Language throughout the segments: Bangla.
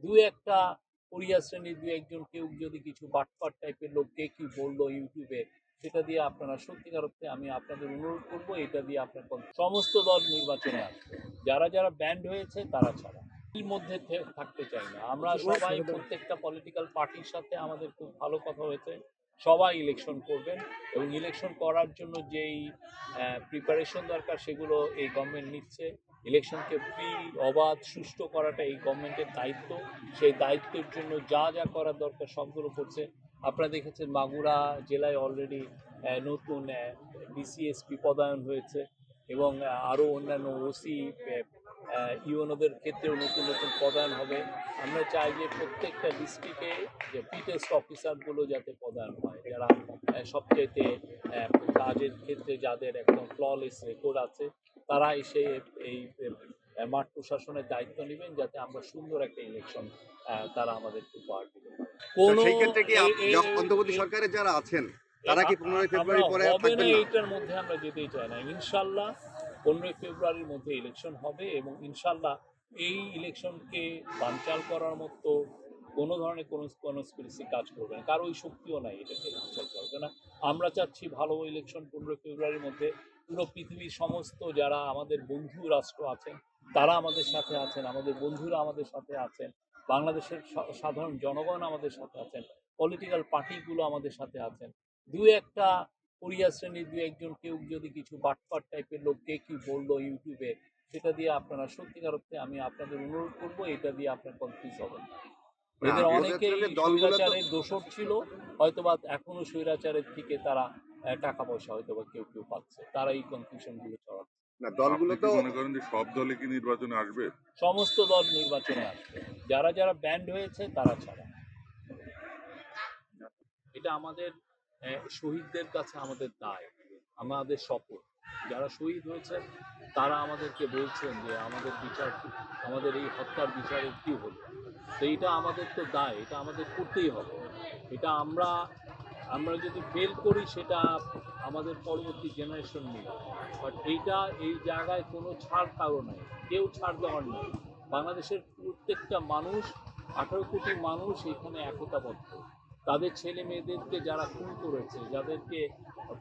দুই একটা কোরিয়া শ্রেণীর দুই একজন কেউ যদি কিছু বাটপার টাইপের লোক কে কি বললো ইউটিউবে, সেটা দিয়ে আপনারা সত্যিকার অর্থে আমি আপনাদের অনুরোধ করবো এটা দিয়ে আপনার সমস্ত দল নির্বাচনে আসবে, যারা যারা ব্যান্ড হয়েছে তারা ছাড়া। এর মধ্যে থাকতে চাই না আমরা সবাই। প্রত্যেকটা পলিটিক্যাল পার্টির সাথে আমাদের খুব ভালো কথা হয়েছে, সবাই ইলেকশন করবেন এবং ইলেকশন করার জন্য যেই প্রিপারেশন দরকার সেগুলো এই গভর্নমেন্ট নিচ্ছে। ইলেকশনকে ফ্রি, অবাধ, সুষ্ঠু করাটা এই গভর্নমেন্টের দায়িত্ব। সেই দায়িত্বের জন্য যা যা করার দরকার সবগুলো করছে। আপনারা দেখেছেন মাগুরা জেলায় অলরেডি নতুন ডিসিএসপি পদায়ন হয়েছে এবং আরও অন্যান্য ওসি ইউএনওদের ক্ষেত্রেও নতুন নতুন পদায়ন হবে। আমরা চাই যে প্রত্যেকটা ডিস্ট্রিক্টে যে পিটেস্ট অফিসারগুলো যাতে পদায়ন হয়, যারা সবচেয়েতে কাজের ক্ষেত্রে যাদের একদম ফ্ললেস রেকর্ড আছে, তারা এসে এই মাঠ প্রশাসনের দায়িত্ব নেবেন, যাতে আমরা সুন্দর একটা ইলেকশন তারা আমাদেরকে উপহার দিতে পারে। সেই ক্ষেত্রে কি অন্তর্বর্তী সরকারে যারা আছেন তারা কি 15 ফেব্রুয়ারি পরে থাকবেন না? এইটার মধ্যে আমরা যেতেই চাই না। ইনশাল্লাহ 15 ফেব্রুয়ারির মধ্যে ইলেকশন হবে এবং ইনশাল্লাহ এই ইলেকশনকে বানচাল করার মতো কোনো ধরনের কোনো কনস্পিরেসি কাজ করবে না, কারো ওই শক্তিও নাই এটাকে বানচাল করবে না। আমরা চাচ্ছি ভালো ইলেকশন 15 ফেব্রুয়ারির মধ্যে। পুরো পৃথিবীর সমস্ত যারা আমাদের বন্ধু রাষ্ট্র আছেন তারা আমাদের সাথে আছেন, আমাদের বন্ধুরা আমাদের সাথে আছেন, বাংলাদেশের সাধারণ জনগণ আমাদের সাথে আছেন, পলিটিক্যাল পার্টিগুলো আমাদের সাথে আছেন। দুই একটা কোরিয়া শ্রেণীর দুই একজন কেউ যদি কিছু বাটপার টাইপের লোক কে কি বললো ইউটিউবে, সেটা দিয়ে আপনারা সত্যিকার অর্থে আমি আপনাদের অনুরোধ করবো এটা দিয়ে আপনার কনফিউজ হবেন না। এদের অনেকেই স্বৈরাচারের দোষর ছিল, হয়তোবা এখনো স্বৈরাচারের থেকে তারা টাকা পয়সা হয়তোবা কেউ কেউ পাচ্ছে, তারা এই কনফিউশন গুলো ছড়াচ্ছে। না, দলগুলো তো মনে করেন যে সব দলে কি নির্বাচনে আসবে? সমস্ত দল নির্বাচনে আসবে, যারা যারা ব্যান্ড হয়েছে তারা ছাড়া। এটা আমাদের শহীদদের কাছে আমাদের দায়, আমাদের শপথ। যারা শহীদ হয়েছেন তারা আমাদেরকে বলছেন যে আমাদের বিচার, আমাদের এই হত্যার বিচারের কি হলো। তো এটা আমাদের তো দায়, এটা আমাদের করতেই হবে। এটা আমরা যদি ফেল করি সেটা আমাদের পরবর্তী জেনারেশন নেই। বাট এই জায়গায় কোনো ছাড় কারো নাই, কেউ ছাড় দেওয়ার নেই। বাংলাদেশের প্রত্যেকটা মানুষ, 18 কোটি মানুষ এখানে একতাবদ্ধ। তাদের ছেলে মেয়েদেরকে যারা খুন করেছে, যাদেরকে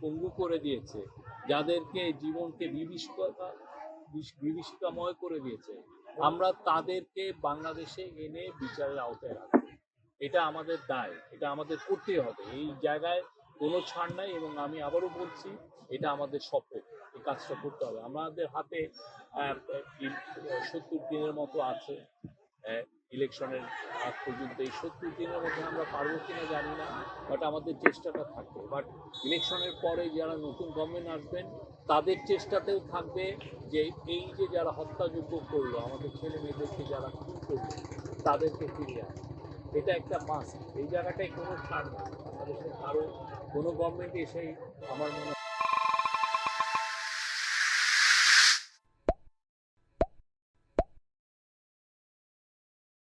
পঙ্গু করে দিয়েছে, যাদেরকে জীবনকে বিভীষিকাময় করে দিয়েছে, আমরা তাদেরকে বাংলাদেশে এনে বিচারের আওতায় রাখবো। এটা আমাদের দায়, এটা আমাদের করতেই হবে। এই জায়গায় কোনো ছাড় নাই এবং আমি আবারও বলছি এটা আমাদের শপথ, এই কাজটা করতে হবে। আমাদের হাতে 70 দিনের মতো আছে ইলেকশনের আগ পর্যন্ত। এই 70 দিনের মধ্যে আমরা পারবো কিনা জানি না, বাট আমাদের চেষ্টাটা থাকবে। বাট ইলেকশনের পরে যারা নতুন গভর্নমেন্ট আসবেন তাদের চেষ্টাতেও থাকবে যে এই যে যারা হত্যাযোগ্য করলো, আমাদের ছেলে মেয়েদেরকে যারা খুন করলো, তাদেরকে ফিরিয়ে আনা। এটা একটা মাস্ট। এই জায়গাটায় কোনো ছাড় নেই বাংলাদেশের কারো, কোনো গভর্নমেন্ট এসেই আমার মনে